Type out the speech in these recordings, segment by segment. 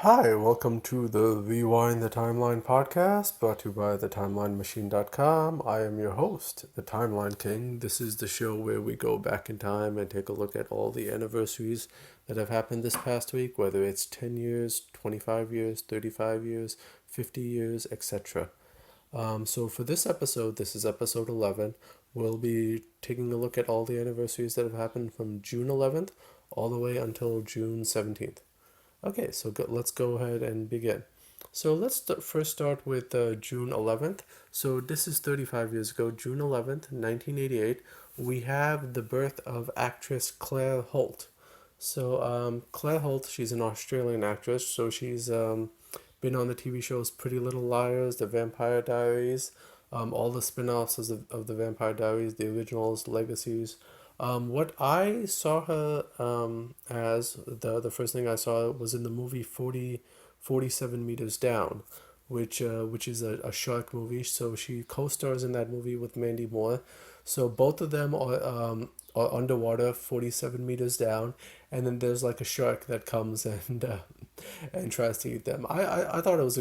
Hi, welcome to the Rewind the Timeline podcast brought to you by thetimelinemachine.com. I am your host, the Timeline King. This is the show where we go back in time and take a look at all the anniversaries that have happened this past week, whether it's 10 years, 25 years, 35 years, 50 years, etc. So for this episode, this is episode 11, we'll be taking a look at all the anniversaries that have happened from June 11th all the way until June 17th. Okay, so let's go ahead and begin. So first start with June 11th. So this is 35 years ago, June 11th, 1988. We have the birth of actress Claire Holt. So Claire Holt, she's an Australian actress. So she's been on the TV shows Pretty Little Liars, The Vampire Diaries, all the spin-offs of The Vampire Diaries, the originals, legacies. What I saw her as, the first thing I saw was in the movie 47 Meters Down, which is a shark movie. So she co-stars in that movie with Mandy Moore. So both of them are underwater 47 meters down, and then there's like a shark that comes and tries to eat them. I thought it was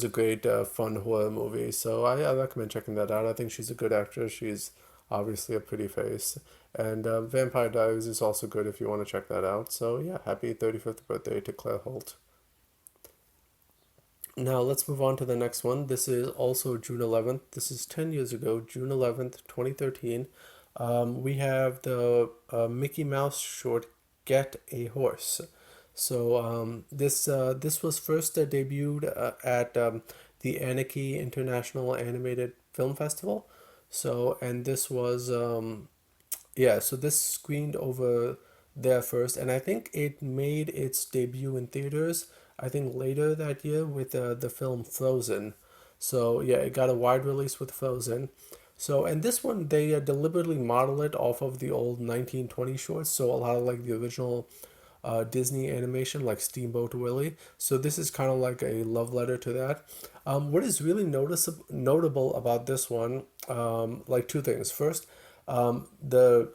a great fun horror movie. So I recommend checking that out. I think she's a good actress. She's obviously a pretty face. And Vampire Diaries is also good if you want to check that out. So yeah, happy 35th birthday to Claire Holt. Now let's move on to the next one. This is also June 11th. This is 10 years ago, June 11th, 2013. We have the Mickey Mouse short Get a Horse. So this was first debuted at the Anarchy International Animated Film Festival. So and this was yeah, so this screened over there first, and I think it made its debut in theaters, I think later that year with the film Frozen. So yeah, it got a wide release with Frozen. So, and this one, they deliberately model it off of the old 1920 shorts, so a lot of like the original Disney animation, like Steamboat Willie. So this is kind of like a love letter to that. What is really notable about this one, like two things. The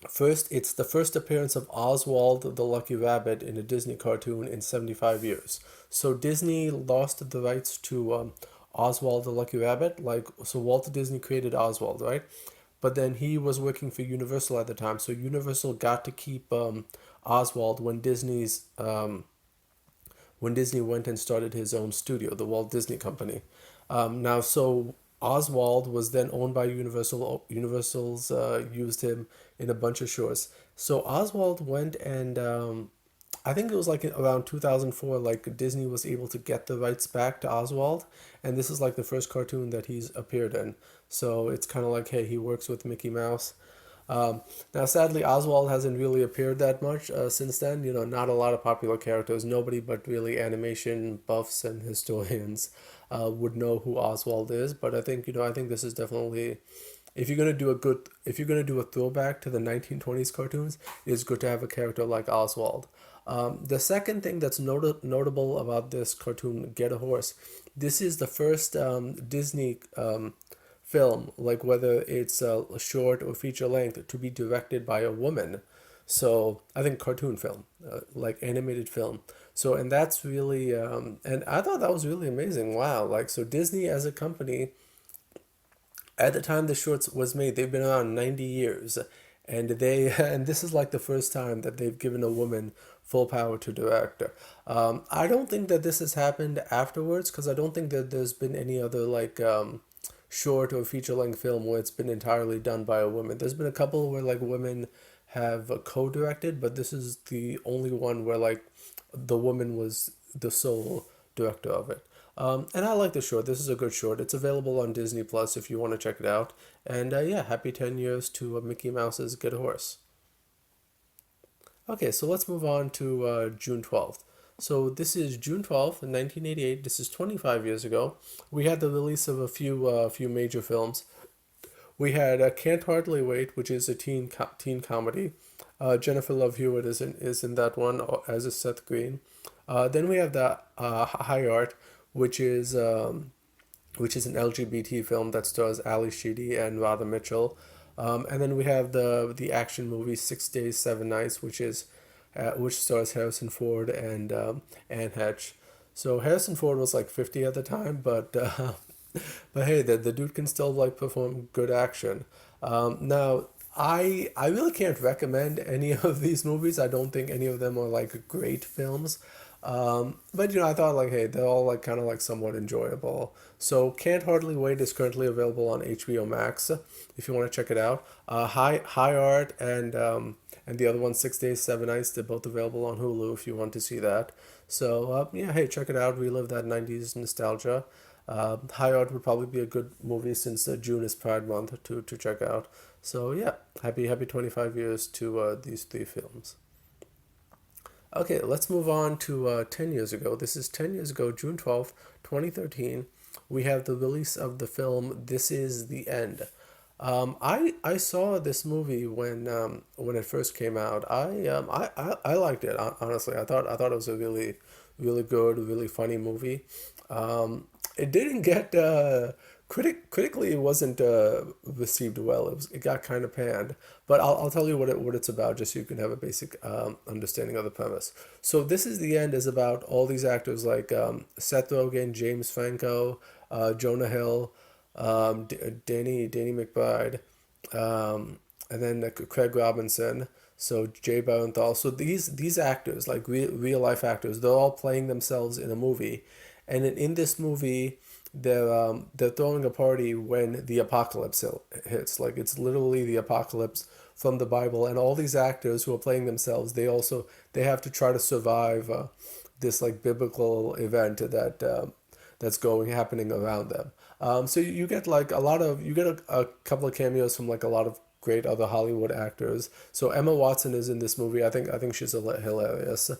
First, it's the first appearance of Oswald the Lucky Rabbit in a Disney cartoon in 75 years. So Disney lost the rights to Oswald the Lucky Rabbit. Like, so Walt Disney created Oswald, right? But then he was working for Universal at the time. So Universal got to keep Oswald when Disney went and started his own studio, the Walt Disney Company. Now, so Oswald was then owned by Universal. Universal's used him in a bunch of shows. So Oswald went and I think it was like around 2004, like Disney was able to get the rights back to Oswald, and this is like the first cartoon that he's appeared in. So it's kind of like, hey, he works with Mickey Mouse. Now, sadly, Oswald hasn't really appeared that much since then. You know, not a lot of popular characters. Nobody but really animation buffs and historians would know who Oswald is. But I think I think this is definitely, if you're gonna do a throwback to the 1920s cartoons, it's good to have a character like Oswald. The second thing that's notable about this cartoon, Get a Horse, this is the first Disney film, like whether it's a short or feature length, to be directed by a woman. So I think cartoon film, like animated film. So and that's really and I thought that was really amazing. Wow, like so Disney as a company at the time the shorts was made, they've been around 90 years, and they and this is like the first time that they've given a woman full power to direct. I don't think that this has happened afterwards because I don't think that there's been any other like short or feature length film where it's been entirely done by a woman. There's been a couple where like women have co-directed, but this is the only one where like the woman was the sole director of it. And I like the short. This is a good short. It's available on Disney Plus if you want to check it out. And yeah, happy 10 years to Mickey Mouse's Get a Horse. Okay, so let's move on to June 12th. So this is June 12th, 1988. This is 25 years ago. We had the release of a few major films. We had Can't Hardly Wait, which is a teen comedy. Jennifer Love Hewitt is in that one as a Seth Green. Then we have the High Art, which is which is an LGBT film that stars Ali Sheedy and Radha Mitchell. And then we have the action movie 6 Days, 7 Nights, which is which stars Harrison Ford and Anne Hatch. So Harrison Ford was like 50 at the time, but but hey, the dude can still like perform good action. Now, I really can't recommend any of these movies. I don't think any of them are like great films. But I thought like, hey, they're all like kind of like somewhat enjoyable. So Can't Hardly Wait is currently available on HBO Max if you want to check it out. High Art and the other one, 6 Days, 7 Nights, they're both available on Hulu if you want to see that. So yeah, hey, check it out. Relive that '90s nostalgia. High Art would probably be a good movie since June is Pride Month to check out. So yeah, happy 25 years to these three films. Okay, let's move on to 10 years ago. This is 10 years ago, June 12th, 2013. We have the release of the film This Is the End. I saw this movie when it first came out. I liked it honestly. I thought it was a really good, really funny movie. It didn't get critically it wasn't received well. It got kind of panned, but I'll tell you what it's about just so you can have a basic understanding of the premise. So This Is the End is about all these actors like Seth Rogen, James Franco, Jonah Hill, Danny McBride, and then Craig Robinson. So Jay Barenthal. So these actors, like real life actors, they're all playing themselves in a movie, and in this movie, they're throwing a party when the apocalypse hits. Like it's literally the apocalypse from the Bible, and all these actors who are playing themselves, they have to try to survive this like biblical event that's going happening around them. So you get like you get a couple of cameos from like a lot of great other Hollywood actors. So Emma Watson is in this movie. I think she's hilarious.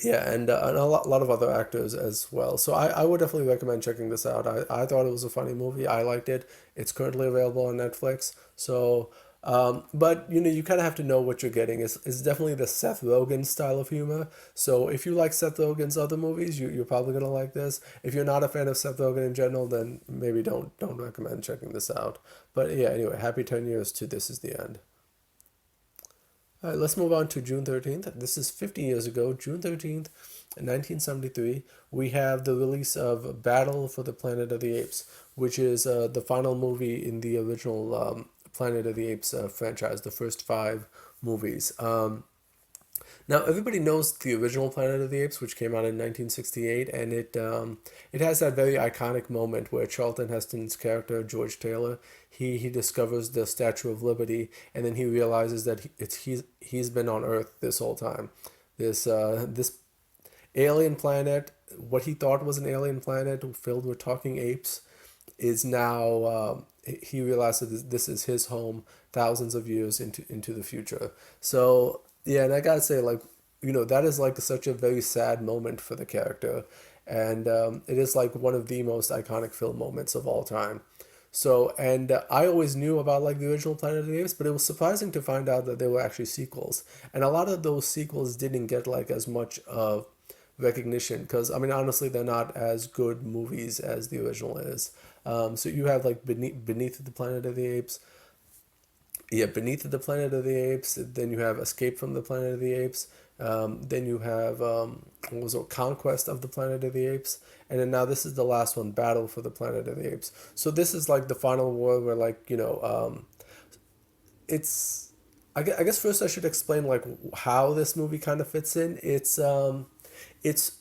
Yeah, and lot of other actors as well. So I would definitely recommend checking this out. I thought it was a funny movie. I liked it. It's currently available on Netflix. So, but you kind of have to know what you're getting. It's definitely the Seth Rogen style of humor. So if you like Seth Rogen's other movies, you're probably gonna like this. If you're not a fan of Seth Rogen in general, then maybe don't recommend checking this out. But yeah, anyway, happy 10 years to This Is the End. All right, let's move on to June 13th. This is 50 years ago, June 13th, 1973. We have the release of Battle for the Planet of the Apes, which is the final movie in the original Planet of the Apes franchise, the first five movies. Now everybody knows the original Planet of the Apes, which came out in 1968, and it has that very iconic moment where Charlton Heston's character George Taylor he discovers the Statue of Liberty, and then he realizes that he's been on Earth this whole time. This alien planet, what he thought was an alien planet filled with talking apes, is now he realizes this is his home thousands of years into the future. So yeah, and I gotta say, like, that is like such a very sad moment for the character, and it is like one of the most iconic film moments of all time. So, and I always knew about like the original Planet of the Apes, but it was surprising to find out that there were actually sequels, and a lot of those sequels didn't get like as much recognition because I mean honestly they're not as good movies as the original is. So you have like Beneath the Planet of the Apes, yeah, Beneath the Planet of the Apes. Then you have Escape from the Planet of the Apes. Then you have what was it, Conquest of the Planet of the Apes, and then now this is the last one, Battle for the Planet of the Apes. So this is like the final war where like it's I guess first I should explain like how this movie kind of fits in. It's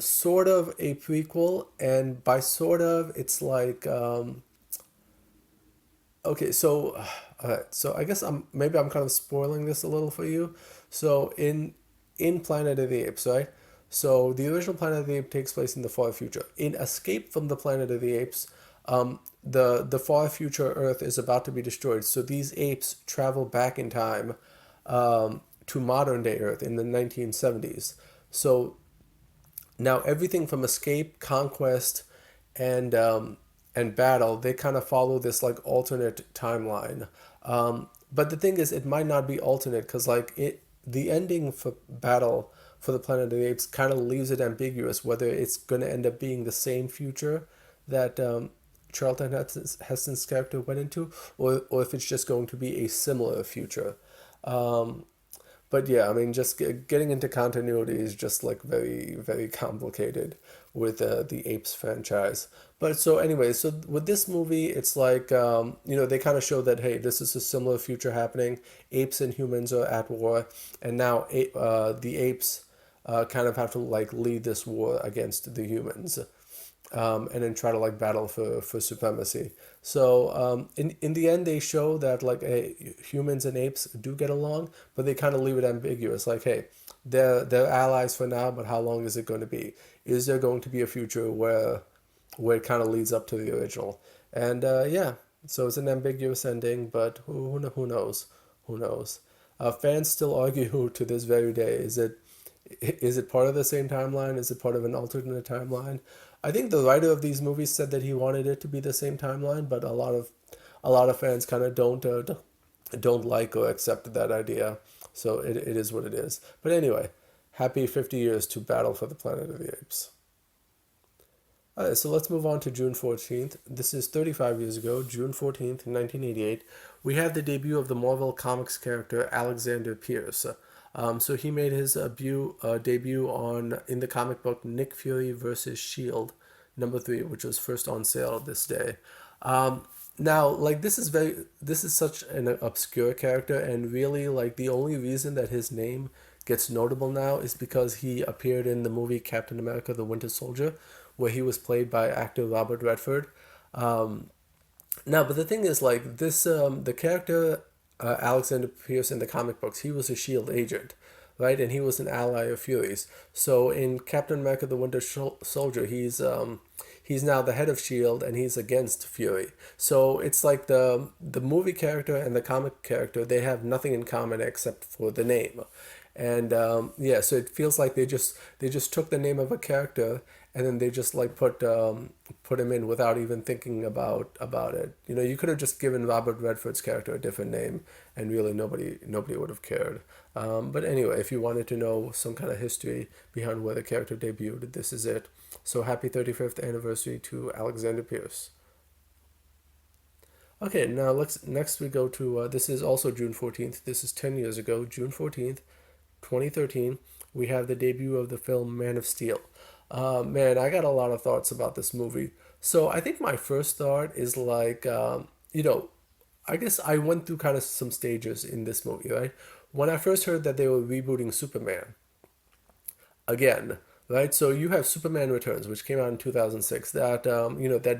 sort of a prequel, and by sort of it's like okay, so so I guess I'm kind of spoiling this a little for you. So in Planet of the Apes, right? So the original Planet of the Apes takes place in the far future. In Escape from the Planet of the Apes, the far future Earth is about to be destroyed. So these apes travel back in time to modern day Earth in the 1970s. So now everything from Escape, Conquest, and Battle, they kind of follow this like alternate timeline. But the thing is, it might not be alternate because like the ending for Battle for the Planet of the Apes kind of leaves it ambiguous whether it's going to end up being the same future that Charlton Heston's character went into, or if it's just going to be a similar future. But yeah, I mean, just getting into continuity is just like very, very complicated with the Apes franchise. But so anyway, so with this movie, it's like they kind of show that hey, this is a similar future happening. Apes and humans are at war, and now the apes kind of have to like lead this war against the humans, and then try to like battle for supremacy. So in the end, they show that like humans and apes do get along, but they kind of leave it ambiguous. Like, hey, they're allies for now, but how long is it going to be? Is there going to be a future where it kind of leads up to the original? And yeah, so it's an ambiguous ending, but who knows? Who knows? Fans still argue to this very day. Is it part of the same timeline? Is it part of an alternate timeline? I think the writer of these movies said that he wanted it to be the same timeline, but a lot of fans kind of don't like or accept that idea. So it is what it is. But anyway, happy 50 years to Battle for the Planet of the Apes. All right, so let's move on to June 14th. This is 35 years ago, June 14th, 1988. We have the debut of the Marvel Comics character Alexander Pierce. So he made his debut on in the comic book Nick Fury versus Shield, #3, which was first on sale this day. Now, like this is such an obscure character, and really, like the only reason that his name gets notable now is because he appeared in the movie Captain America: The Winter Soldier, where he was played by actor Robert Redford. Um, Now, but the thing is, like this, the character Alexander Pierce in the comic books, he was a Shield agent, right? And he was an ally of Fury's. So in Captain America: The Winter Soldier, he's now the head of Shield, and he's against Fury. So it's like the movie character and the comic character, they have nothing in common except for the name. And yeah, so it feels like they just took the name of a character, and then they just like put him in without even thinking about it. You could have just given Robert Redford's character a different name, and really nobody would have cared. But anyway, if you wanted to know some kind of history behind where the character debuted, this is it. So happy 35th anniversary to Alexander Pierce. Okay, now let's next we go to this is also June 14th. This is 10 years ago, June 14th, 2013. We have the debut of the film Man of Steel. Man, I got a lot of thoughts about this movie. So I think my first thought is like, I guess I went through kind of some stages in this movie, right? When I first heard that they were rebooting Superman, again, right? So you have Superman Returns, which came out in 2006. That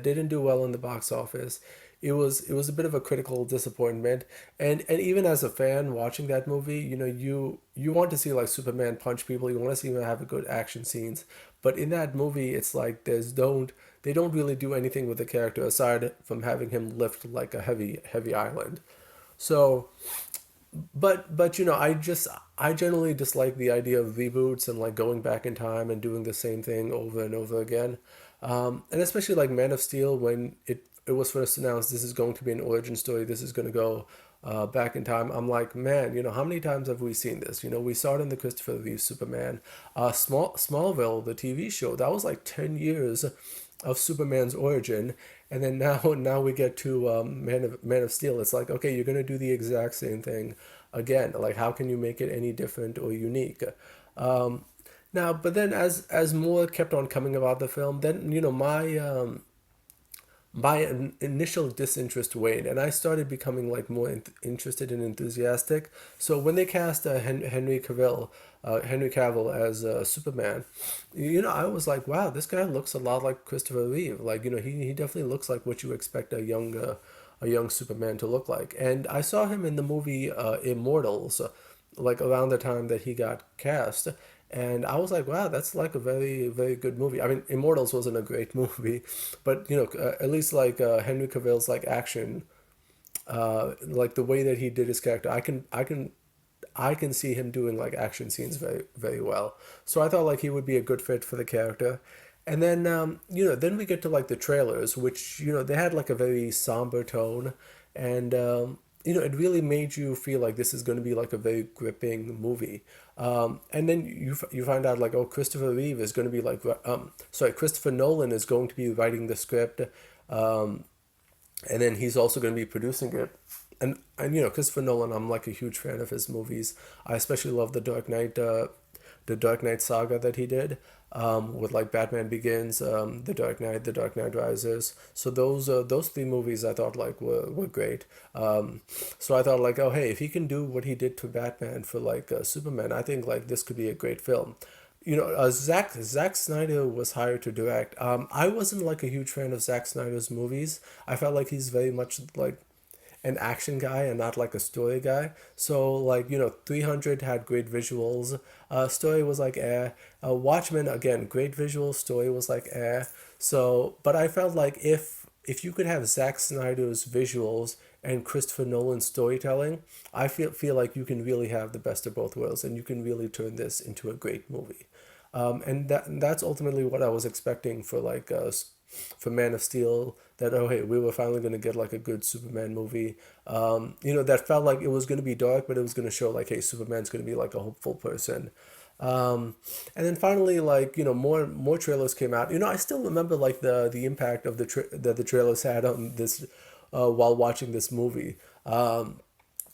didn't do well in the box office. It was a bit of a critical disappointment, and even as a fan watching that movie, you want to see like Superman punch people. You want to see him have good action scenes, but in that movie, it's like they don't really do anything with the character aside from having him lift like a heavy island. So but I generally dislike the idea of reboots and like going back in time and doing the same thing over and over again, and especially like Man of Steel when it was first announced this is going to be an origin story. This is going to go back in time. I'm like, man, how many times have we seen this? We saw it in the Christopher Reeve Superman, Smallville, the TV show. That was like 10 years of Superman's origin, and then now we get to Man of Steel. It's like, okay, you're gonna do the exact same thing again. Like, how can you make it any different or unique? Um, Now, but then as more kept on coming about the film, then my initial disinterest waned, and I started becoming like more interested and enthusiastic. So when they cast Henry Cavill as Superman, I was like, wow, this guy looks a lot like Christopher Reeve. Like, he definitely looks like what you expect a young Superman to look like. And I saw him in the movie Immortals, like around the time that he got cast. And I was like, wow, that's like a very, very good movie. I mean, Immortals wasn't a great movie, but at least like Henry Cavill's like action, like the way that he did his character, I can see him doing like action scenes very, very well. So I thought like he would be a good fit for the character. And then then we get to like the trailers, which they had like a very somber tone, and it really made you feel like this is going to be like a very gripping movie. And then you find out like, oh, Christopher Reeve is going to be like sorry, Christopher Nolan is going to be writing the script, and then he's also going to be producing it. and you know, Christopher Nolan, I'm like a huge fan of his movies. I especially love the Dark Knight saga that he did, with like Batman Begins, The Dark Knight Rises. So those three movies I thought like were great. So I thought like, oh hey, if he can do what he did to Batman for like Superman, I think like this could be a great film. You know, Zack Snyder was hired to direct. I wasn't like a huge fan of Zack Snyder's movies. I felt like he's very much like an action guy and not like a story guy. So like, you know, 300 had great visuals. Story was like eh. Watchmen again, great visuals. Story was like eh. So, but I felt like if you could have Zack Snyder's visuals and Christopher Nolan's storytelling, I feel like you can really have the best of both worlds, and you can really turn this into a great movie. And that's ultimately what I was expecting for like for Man of Steel. That oh hey, we were finally gonna get like a good Superman movie. You know, that felt like it was gonna be dark, but it was gonna show like hey, Superman's gonna be like a hopeful person. And then finally, like you know, more trailers came out. You know, I still remember like the impact of that the trailers had on this while watching this movie.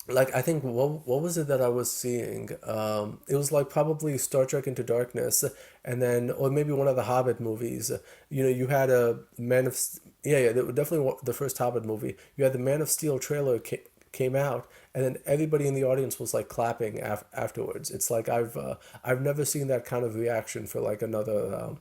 Like I think what was it that I was seeing? It was like probably Star Trek Into Darkness, and then or maybe one of the Hobbit movies. You know, you had a yeah, definitely the first Hobbit movie. You had the Man of Steel trailer came out, and then everybody in the audience was like clapping afterwards. It's like I've never seen that kind of reaction for like another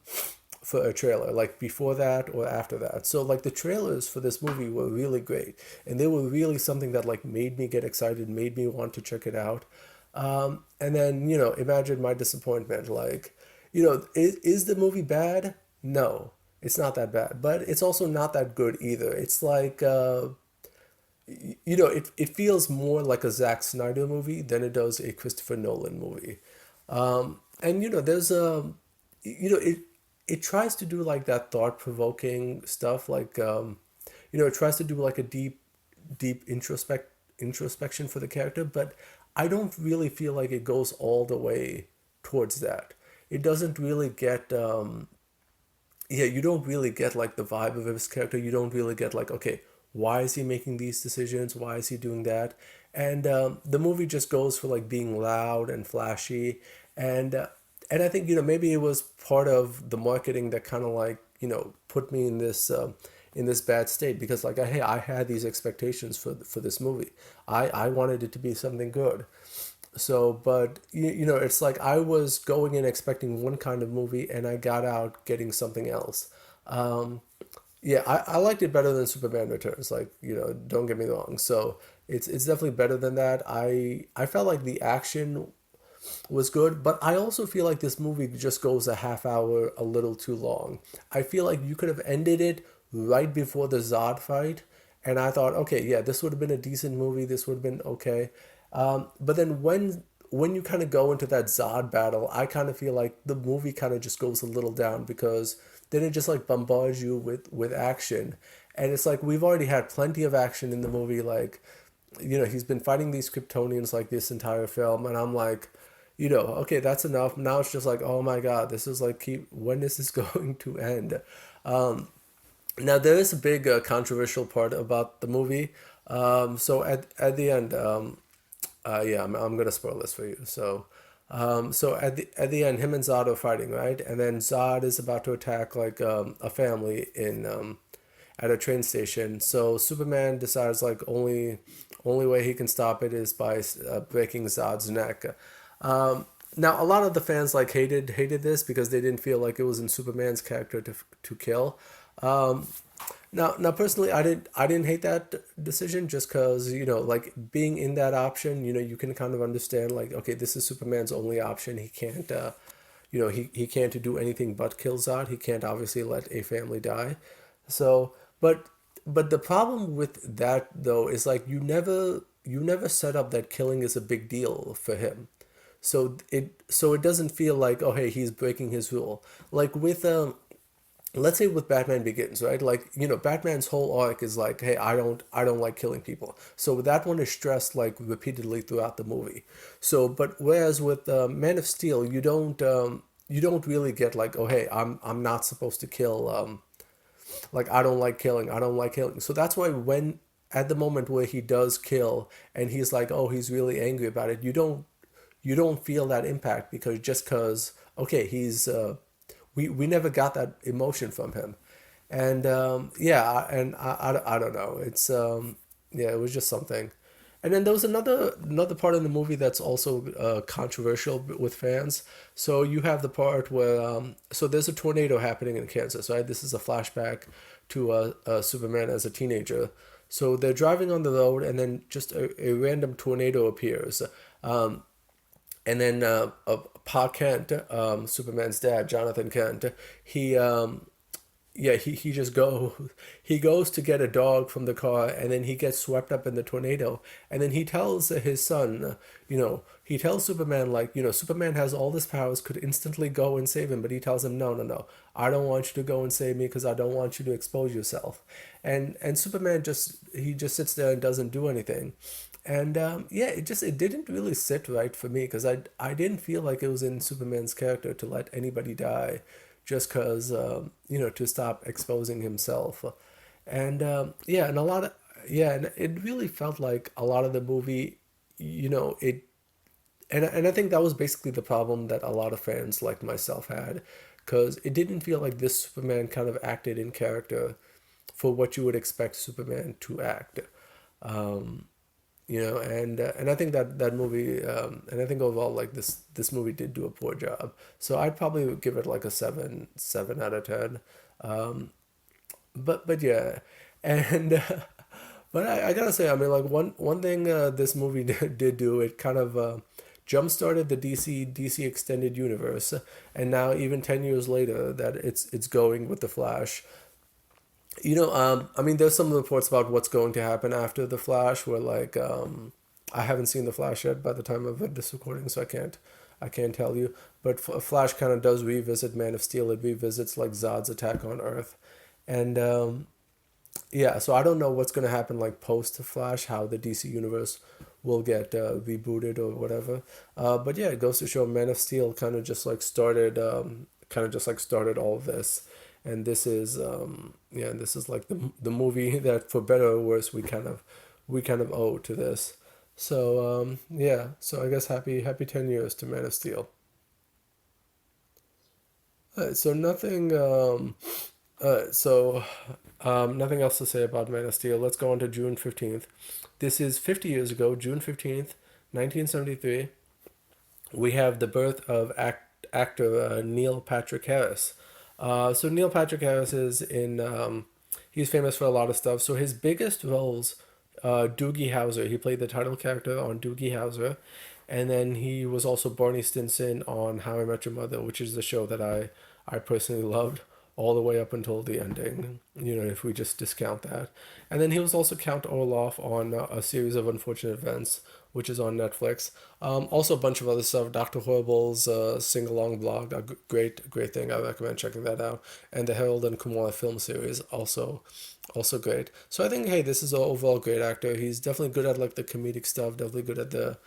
for a trailer, like before that or after that. So like the trailers for this movie were really great, and they were really something that like made me get excited, made me want to check it out. And then you know, imagine my disappointment. Like, you know, is the movie bad? No, it's not that bad, but it's also not that good either. It's like you know, it feels more like a Zack Snyder movie than it does a Christopher Nolan movie. And you know, there's a you know it tries to do like that thought provoking stuff, like you know, it tries to do like a deep introspection for the character, but I don't really feel like it goes all the way towards that. It doesn't really get yeah, you don't really get like the vibe of his character. You don't really get like, okay, why is he making these decisions? Why is he doing that? And the movie just goes for like being loud and flashy, and uh, and I think you know maybe it was part of the marketing that kind of like you know put me in this bad state, because like hey, I had these expectations for this movie. I wanted it to be something good. So, but you know, it's like I was going in expecting one kind of movie, and I got out getting something else. Um, yeah, I liked it better than Superman Returns. Like, you know, don't get me wrong. So it's definitely better than that. I felt like the action was good, but I also feel like this movie just goes a half hour a little too long. I feel like you could have ended it right before the Zod fight, and I thought, okay, yeah, this would have been a decent movie. This would have been okay. But then when you kind of go into that Zod battle, I kind of feel like the movie kind of just goes a little down, because then it just like bombards you with action, and it's like we've already had plenty of action in the movie. Like, you know, he's been fighting these Kryptonians like this entire film, and I'm like, you know, okay, that's enough. Now it's just like, oh my God, this is like keep when is this going to end? Now there is a big controversial part about the movie. So at the end, yeah, I'm gonna spoil this for you. So, so at the end, him and Zod are fighting, right? And then Zod is about to attack like a family in at a train station. So Superman decides like only way he can stop it is by breaking Zod's neck. Now a lot of the fans like hated this because they didn't feel like it was in Superman's character to kill. Um, now personally, I didn't hate that decision, just because you know like being in that option, you know, you can kind of understand like okay, this is Superman's only option. He can't you know he can't do anything but kill Zod. He can't obviously let a family die. So but the problem with that though is like you never set up that killing is a big deal for him. So it doesn't feel like oh hey, he's breaking his rule. Like with let's say with Batman Begins, right? Like, you know, Batman's whole arc is like, hey, I don't like killing people. So that one is stressed like repeatedly throughout the movie. So, but whereas with Man of Steel, you don't really get like, oh hey, I'm not supposed to kill like I don't like killing. So that's why when at the moment where he does kill and he's like, oh, he's really angry about it, you don't feel that impact because just because okay, he's we never got that emotion from him. And yeah, and I don't know. It's yeah, it was just something. And then there was another part in the movie that's also controversial with fans. So you have the part where so there's a tornado happening in Kansas, right? This is a flashback to Superman as a teenager. So they're driving on the road, and then just a random tornado appears. And then Pa Kent, Superman's dad, Jonathan Kent, he yeah, he just he goes to get a dog from the car, and then he gets swept up in the tornado, and then he tells his son, he tells Superman, like, Superman has all this powers, could instantly go and save him, but he tells him, no, no, no, I don't want you to go and save me because I don't want you to expose yourself. And Superman just sits there and doesn't do anything. And yeah, it didn't really sit right for me because I didn't feel like it was in Superman's character to let anybody die just because to stop exposing himself. And yeah, and a lot of yeah, and it really felt like a lot of the movie, it and I think that was basically the problem that a lot of fans like myself had, because it didn't feel like this Superman kind of acted in character for what you would expect Superman to act. Um, and I think that movie, and I think overall, like, this movie did do a poor job. So I'd probably give it like a seven out of 10. Um, but yeah, and but I gotta say, I mean, like, one thing this movie did do, it kind of jump started the DC extended universe, and now even 10 years later that it's going with the Flash. I mean, there's some reports about what's going to happen after the Flash, where, like, I haven't seen the Flash yet by the time of this recording, so I can't tell you. But Flash kind of does revisit Man of Steel. It revisits like Zod's attack on Earth, and yeah. So I don't know what's gonna happen like post Flash, how the DC universe will get rebooted or whatever. But yeah, it goes to show Man of Steel kind of just like started all of this, and this is yeah, this is like the movie that, for better or worse, we kind of owe to this. So yeah, so I guess happy 10 years to Man of Steel. So nothing else to say about Man of Steel. Let's go on to June 15th. This is 50 years ago, June 15th, 1973. We have the birth of actor Neil Patrick Harris. So Neil Patrick Harris he's famous for a lot of stuff. So his biggest roles, Doogie Howser. He played the title character on Doogie Howser, and then he was also Barney Stinson on How I Met Your Mother, which is the show that I personally loved all the way up until the ending. If we just discount that, and then he was also Count Orloff on a series of unfortunate events, which is on Netflix. Also a bunch of other stuff. Doctor Horrible's sing along blog, a great thing. I recommend checking that out. And the Harold and Kumar film series, also great. So I think, hey, this is an overall great actor. He's definitely good at like the comedic stuff. Definitely good at the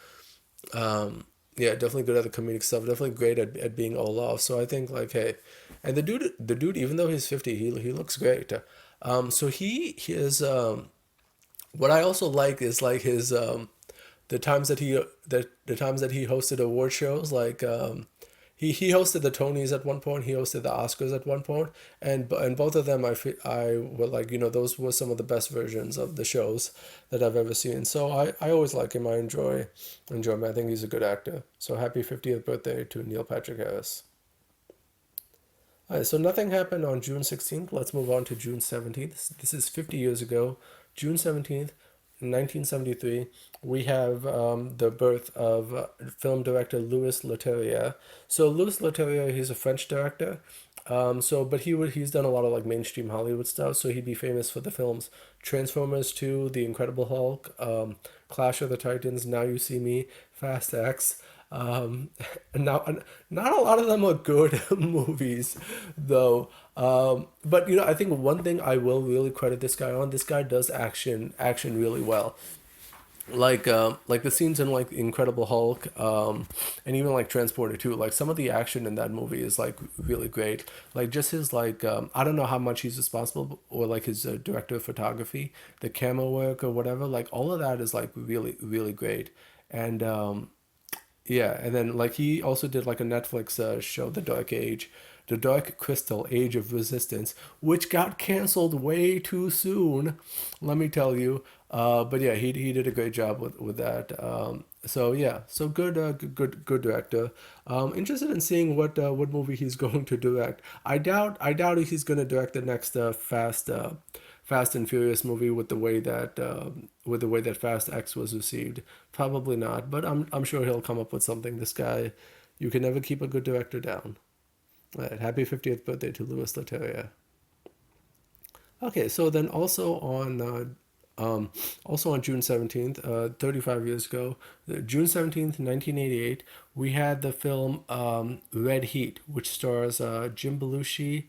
yeah, definitely good at the comedic stuff. Definitely great at being Olaf. So I think, like, hey, and the dude, even though he's 50, he looks great. So he is what I also like is like his the times that he hosted award shows, like he hosted the Tonys at one point, he hosted the Oscars at one point, and both of them I were like, those were some of the best versions of the shows that I've ever seen. So I always like him. I enjoy him. I think he's a good actor. So happy 50th birthday to Neil Patrick Harris. All right, so nothing happened on June 16th. Let's move on to June 17th. This is 50 years ago, June 17th, 1973. We have the birth of film director Louis Leterrier. So Louis Leterrier, he's a French director. But he's done a lot of like mainstream Hollywood stuff. So he'd be famous for the films Transformers 2, The Incredible Hulk, Clash of the Titans, Now You See Me, Fast X. Um, and now, not a lot of them are good movies, though. But I think one thing I will really credit this guy on. This guy does action really well. like the scenes in like Incredible Hulk, and even like Transporter 2. Like some of the action in that movie is like really great. Like just his like I don't know how much he's responsible, or like his director of photography, the camera work or whatever. Like all of that is like really great. And yeah, and then like he also did like a Netflix show, The Dark Age, The Dark Crystal: Age of Resistance, which got canceled way too soon, let me tell you. But yeah, he did a great job with that. So yeah, so good, good director. Interested in seeing what movie he's going to direct. I doubt if he's going to direct the next Fast and Furious movie with the way that Fast X was received. Probably not, but I'm sure he'll come up with something. This guy, you can never keep a good director down. All right, happy 50th birthday to Louis Leterrier. Okay, so then also on June 17th, 35 years ago, June 17th, 1988, we had the film Red Heat, which stars Jim Belushi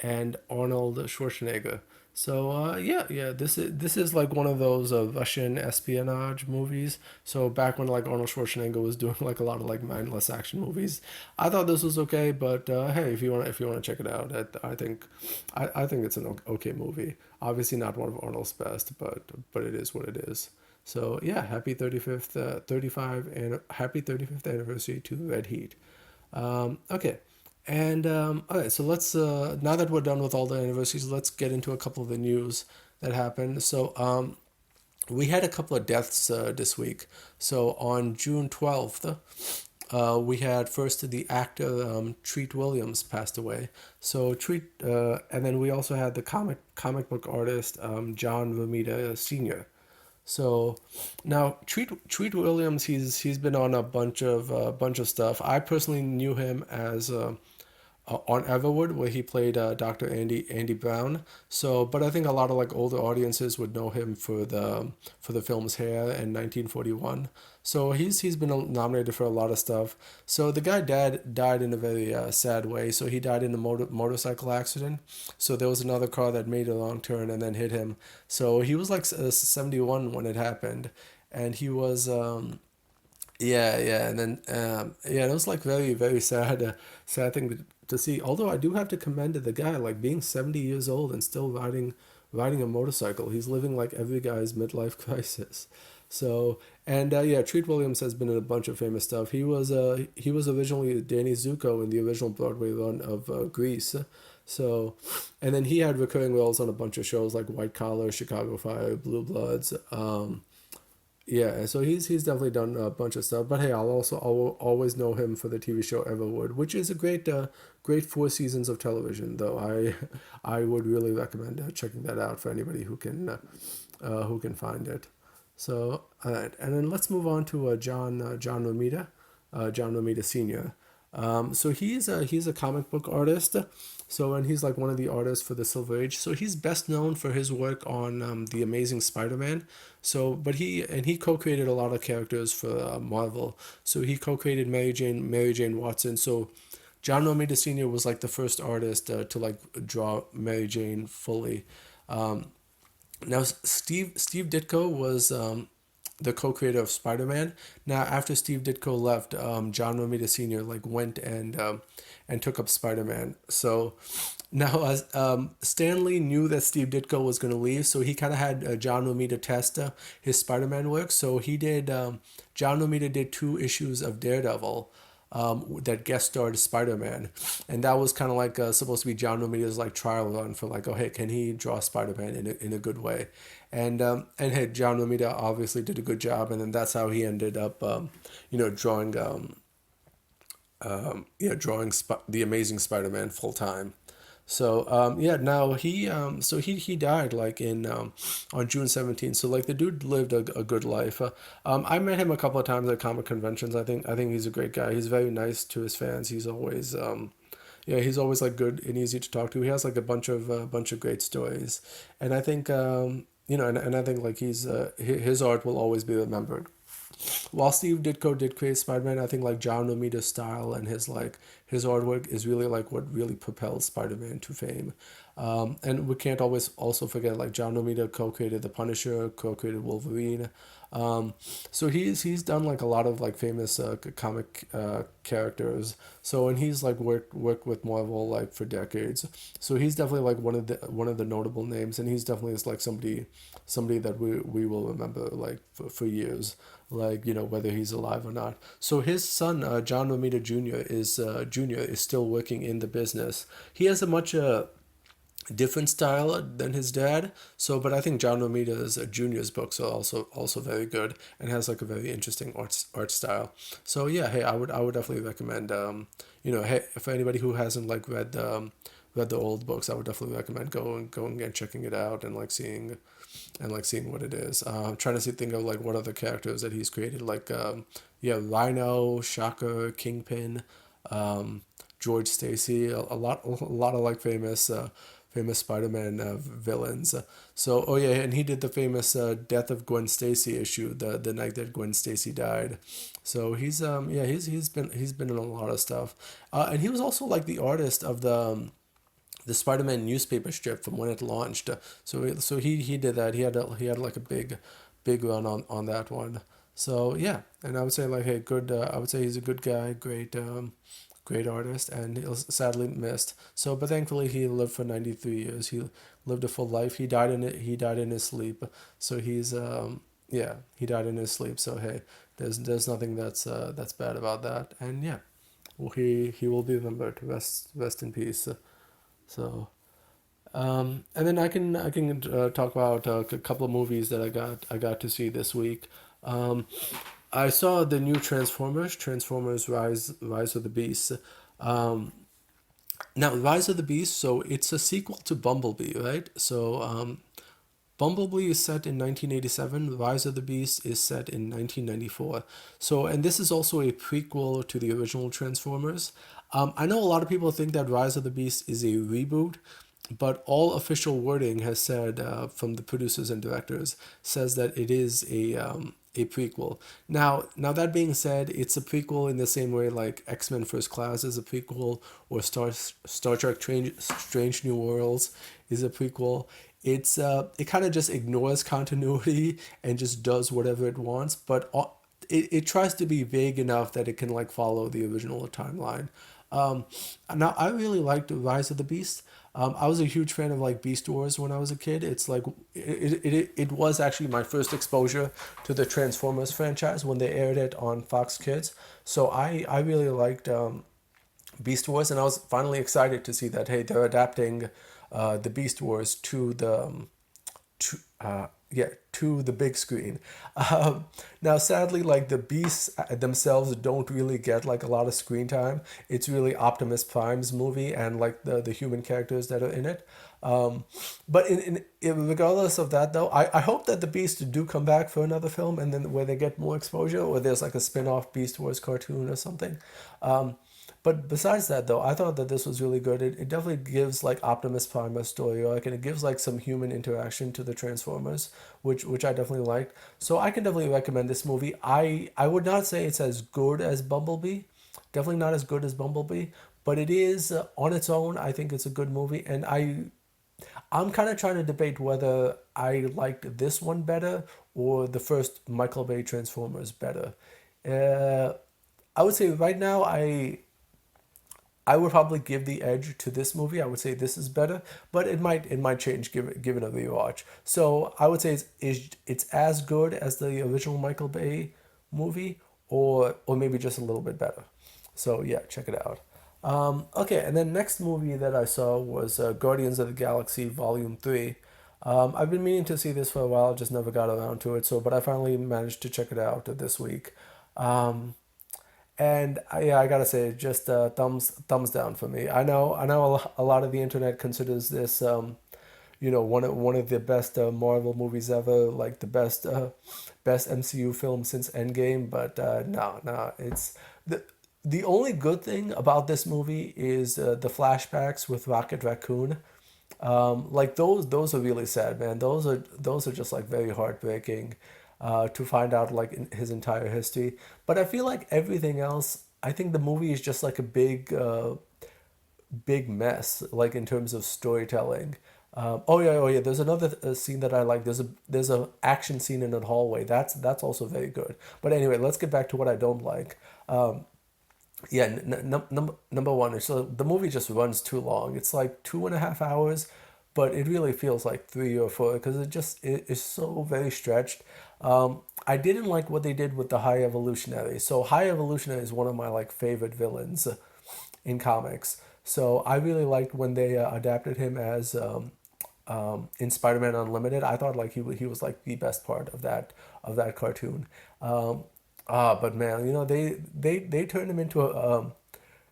and Arnold Schwarzenegger. So yeah, this is like one of those Russian espionage movies. So back when like Arnold Schwarzenegger was doing like a lot of like mindless action movies, I thought this was okay. But hey, if you want to check it out, I think it's an okay movie. Obviously not one of Arnold's best, but it is what it is. So yeah, happy 35th, 35 and happy 35th anniversary to Red Heat. Okay. And all right, so let's now that we're done with all the anniversaries, let's get into a couple of the news that happened. So we had a couple of deaths this week. So on June 12th, we had first the actor Treat Williams passed away. So and then we also had the comic book artist John Romita Sr. So now Treat Williams, he's been on a bunch of stuff. I personally knew him as on Everwood, where he played Dr. Andy Brown. So, but I think a lot of like older audiences would know him for the films Hair and 1941. So he's been nominated for a lot of stuff. So the guy died in a very sad way. So he died in a motorcycle accident. So there was another car that made a wrong turn and then hit him. So he was like 71 when it happened, and he was yeah, and then yeah, it was like very sad, sad thing to see. Although I do have to commend the guy, like being 70 years old and still riding a motorcycle. He's living like every guy's midlife crisis. So and yeah, Treat Williams has been in a bunch of famous stuff. He was originally Danny Zuko in the original Broadway run of Grease. So, and then he had recurring roles on a bunch of shows like White Collar, Chicago Fire, Blue Bloods. Yeah, so he's definitely done a bunch of stuff. But hey, I'll always know him for the TV show Everwood, which is a great 4 seasons of television. Though I would really recommend checking that out for anybody who can find it. So all right, and then let's move on to John Romita Sr. So he's a comic book artist. So and he's like one of the artists for the Silver Age. So he's best known for his work on the Amazing Spider-Man. So but he co-created a lot of characters for Marvel. So he co-created Mary Jane Watson. So John Romita Sr. was like the first artist to like draw Mary Jane fully. Now, Steve Ditko was the co-creator of Spider-Man. Now, after Steve Ditko left, John Romita Sr. like went and took up Spider-Man. So now, as Stan Lee knew that Steve Ditko was going to leave, so he kind of had John Romita test his Spider-Man work. So he did. John Romita did 2 issues of Daredevil that guest starred Spider Man, and that was kind of like supposed to be John Romita's like trial run for like, oh hey, can he draw Spider Man in a good way, and hey, John Romita obviously did a good job, and then that's how he ended up, drawing the Amazing Spider Man full time. So yeah, now he died like in on June 17th. So like the dude lived a good life. I met him a couple of times at comic conventions. I think he's a great guy. He's very nice to his fans. He's always yeah, he's always like good and easy to talk to. He has like a bunch of great stories, and I think and I think like his art will always be remembered. While Steve Ditko did create Spider-Man, I think like John Romita's style and his artwork is really like what really propelled Spider-Man to fame. And we can't always also forget like John Romita co-created The Punisher, co-created Wolverine. So he's done like a lot of like famous comic characters. So and he's like worked with Marvel like for decades. So he's definitely like one of the notable names, and he's definitely is like somebody that we will remember like for years, like whether he's alive or not. So his son John Romita Jr. is still working in the business. He has a much different style than his dad. So, but I think John Romita's Junior's books are also very good and has like a very interesting art style. So yeah, hey, I would definitely recommend. Hey, for anybody who hasn't like read the old books, I would definitely recommend going and checking it out and like seeing what it is. I'm trying to think of like what other characters that he's created, like yeah, Rhino, Shocker, Kingpin, um, George Stacy, a lot of like famous Spider-Man villains. So oh yeah, and he did the famous Death of Gwen Stacy issue, the night that Gwen Stacy died. So he's been in a lot of stuff, and he was also like the artist of the Spider-Man newspaper strip from when it launched. So he did that. He had like a big run on that one. So yeah, and I would say like hey, good. I would say he's a good guy, great artist, and he was sadly missed. So, but thankfully he lived for 93 years. He lived a full life. He died in it. He died in his sleep. So yeah, he died in his sleep. So hey, there's nothing that's bad about that. And yeah, well, he will be remembered. Rest in peace. So, and then I can talk about a couple of movies that I got to see this week. Um, I saw the new Transformers Rise of the Beast. Um, Now Rise of the Beast, so it's a sequel to Bumblebee, right? So Bumblebee is set in 1987. Rise of the Beast is set in 1994. So, and this is also a prequel to the original Transformers. I know a lot of people think that Rise of the Beast is a reboot, but all official wording has said from the producers and directors says that it is a prequel. Now that being said, it's a prequel in the same way like X Men First Class is a prequel, or Star Trek Strange New Worlds is a prequel. It kind of just ignores continuity and just does whatever it wants, but it tries to be vague enough that it can like follow the original timeline. Um, Now I really liked Rise of the Beast. I was a huge fan of like Beast Wars when I was a kid. It's like it was actually my first exposure to the Transformers franchise when they aired it on Fox Kids. So I really liked Beast Wars, and I was finally excited to see that hey, they're adapting the Beast Wars to the big screen. Now, sadly, like the beasts themselves don't really get like a lot of screen time. It's really Optimus Prime's movie and like the human characters that are in it. But regardless of that, though, I hope that the Beasts do come back for another film, and then where they get more exposure, or there's like a spin-off Beast Wars cartoon or something. Um, but besides that, though, I thought that this was really good. It definitely gives like Optimus Prime a story arc, and it gives like some human interaction to the Transformers, which I definitely liked. So I can definitely recommend this movie. I would not say it's as good as Bumblebee, definitely not as good as Bumblebee, but it is on its own. I think it's a good movie, and I'm kind of trying to debate whether I liked this one better or the first Michael Bay Transformers better. Uh, I would say right now I would probably give the edge to this movie. I would say this is better, but it might change given a rewatch. So I would say it's as good as the original Michael Bay movie, or maybe just a little bit better. So yeah, check it out. Okay, and then next movie that I saw was Guardians of the Galaxy Volume 3. I've been meaning to see this for a while, just never got around to it. So, but I finally managed to check it out this week. Um, and yeah, I gotta say, just thumbs down for me. I know a lot of the internet considers this, one of the best Marvel movies ever, like the best MCU film since Endgame. But no, it's the only good thing about this movie is the flashbacks with Rocket Raccoon. Like those are really sad, man. Those are just like very heartbreaking to find out like in his entire history. But I feel like everything else, I think the movie is just like a big mess, like in terms of storytelling. Oh yeah. There's another scene that I like. There's a action scene in a hallway. That's also very good. But anyway, let's get back to what I don't like. Yeah, number one is, so the movie just runs too long. It's like 2.5 hours, but it really feels like 3 or 4 because it is so very stretched. I didn't like what they did with the High Evolutionary. So High Evolutionary is one of my like favorite villains in comics. So I really liked when they adapted him as in Spider-Man Unlimited. I thought like he was like the best part of that cartoon. But man, they turned him into a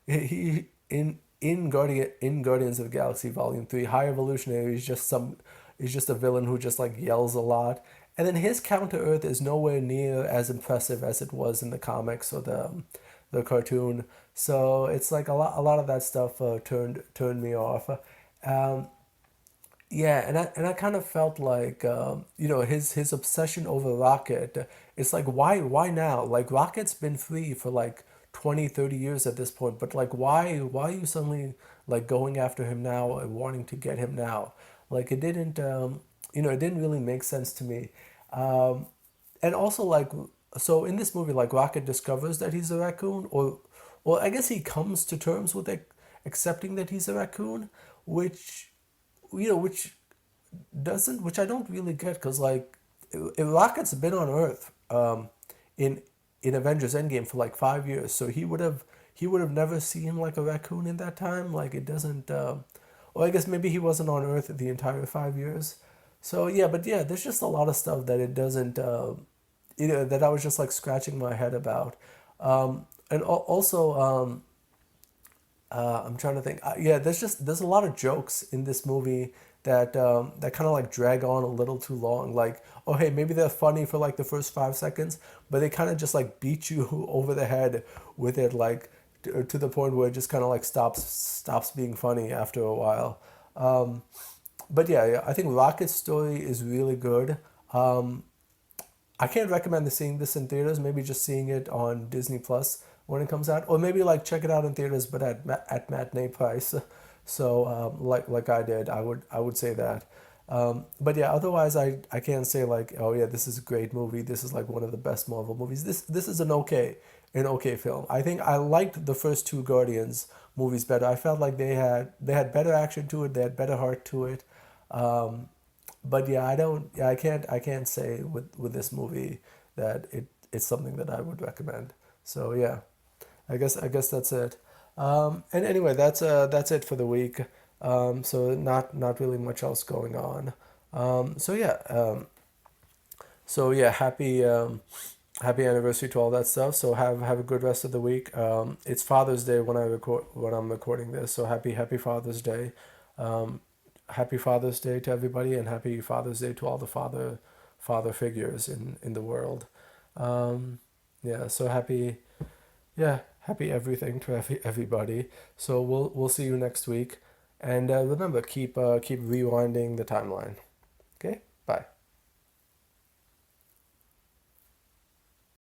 he in Guardians of the Galaxy Volume 3. High Evolutionary is just a villain who just like yells a lot. And then his Counter Earth is nowhere near as impressive as it was in the comics or the cartoon. So it's like a lot of that stuff turned me off. Um, yeah, and I kind of felt like his obsession over Rocket. It's like why now? Like Rocket's been free for like 20, 30 years at this point, but like why are you suddenly like going after him now and wanting to get him now? Like it didn't really make sense to me. Um, and also like so in this movie like Rocket discovers that he's a raccoon, or I guess he comes to terms with accepting that he's a raccoon, which which doesn't which I don't really get because like if Rocket's been on Earth in Avengers Endgame for like 5 years, so he would have never seen like a raccoon in that time. Like it doesn't. Or I guess maybe he wasn't on Earth the entire 5 years. So yeah, but yeah, there's just a lot of stuff that it doesn't. That I was just like scratching my head about. And also, I'm trying to think. Yeah, there's a lot of jokes in this movie that kind of like drag on a little too long. Like, oh hey, maybe they're funny for like the first 5 seconds, but they kind of just like beat you over the head with it, like to the point where it just kind of like stops being funny after a while. But yeah, I think Rocket's story is really good. I can't recommend seeing this in theaters. Maybe just seeing it on Disney Plus when it comes out, or maybe like check it out in theaters, but at matinee price. So like I did, I would say that. But yeah, otherwise I can't say like, oh yeah, this is a great movie. This is like one of the best Marvel movies. This is an okay film. I think I liked the first two Guardians movies better. I felt like they had better action to it. They had better heart to it. Um, but yeah, I don't. Yeah, I can't say with this movie that it's something that I would recommend. So yeah, I guess that's it. And anyway, that's it for the week. So not really much else going on. So yeah. So yeah, happy anniversary to all that stuff. So have a good rest of the week. It's Father's Day when I'm recording this. So happy Father's Day. Um, Happy Father's Day to everybody, and happy Father's Day to all the father figures in the world. Um, yeah. So happy everything to everybody. So we'll see you next week, and remember keep rewinding the timeline. Okay.